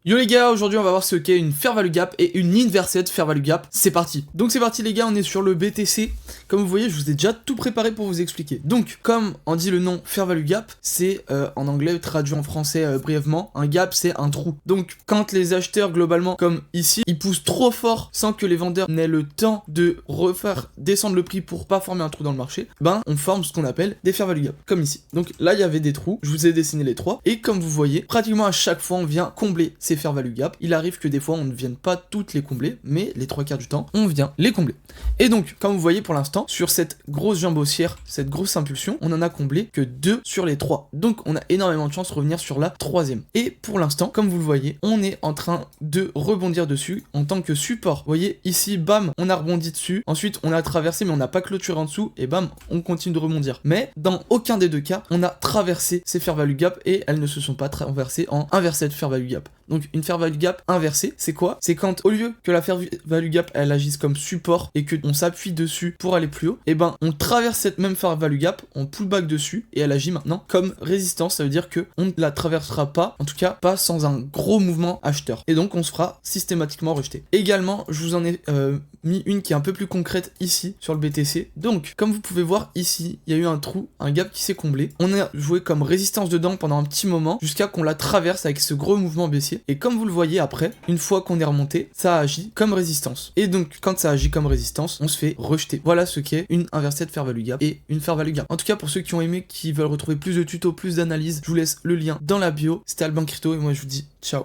Yo les gars, aujourd'hui on va voir ce qu'est une fair value gap et une inversed fair value gap. C'est parti. Donc c'est parti les gars, on est sur le BTC. Comme vous voyez, je vous ai déjà tout préparé pour vous expliquer. Donc, comme en dit le nom fair value gap, c'est en anglais traduit en français brièvement, un gap c'est un trou. Donc quand les acheteurs globalement, comme ici, ils poussent trop fort sans que les vendeurs n'aient le temps de refaire descendre le prix pour pas former un trou dans le marché, ben on forme ce qu'on appelle des fair value gap, comme ici. Donc là il y avait des trous, je vous ai dessiné les trois, et comme vous voyez, pratiquement à chaque fois on vient combler ces fair value gap. Il arrive que des fois on ne vienne pas toutes les combler, mais les trois quarts du temps on vient les combler. Et donc comme vous voyez pour l'instant, sur cette grosse jambe haussière, cette grosse impulsion, on en a comblé que 2 sur les 3. Donc on a énormément de chance de revenir sur la troisième. Et pour l'instant, comme vous le voyez, on est en train de rebondir dessus en tant que support. Vous voyez ici, bam, on a rebondi dessus. Ensuite, on a traversé, mais on n'a pas clôturé en dessous. Et bam, on continue de rebondir. Mais dans aucun des deux cas, on a traversé ces fair value gap et elles ne se sont pas traversées en inversed fair value gap. Donc une fair value gap inversée, c'est quoi? C'est quand au lieu que la fair value gap elle agisse comme support et que on s'appuie dessus pour aller plus haut, et ben on traverse cette même fair value gap, on pullback dessus et elle agit maintenant comme résistance. Ça veut dire que on ne la traversera pas, en tout cas pas sans un gros mouvement acheteur. Et donc on se fera systématiquement rejeter. Également, je vous en ai mis une qui est un peu plus concrète ici sur le BTC. Donc comme vous pouvez voir ici, il y a eu un trou, un gap qui s'est comblé. On a joué comme résistance dedans pendant un petit moment jusqu'à qu'on la traverse avec ce gros mouvement baissier. Et comme vous le voyez après, une fois qu'on est remonté, ça agit comme résistance. Et donc quand ça agit comme résistance, on se fait rejeter. Voilà ce qu'est une inversed fair value gap et une fair value gap. En tout cas pour ceux qui ont aimé, qui veulent retrouver plus de tutos, plus d'analyses, je vous laisse le lien dans la bio. C'était Alban Crypto et moi je vous dis ciao.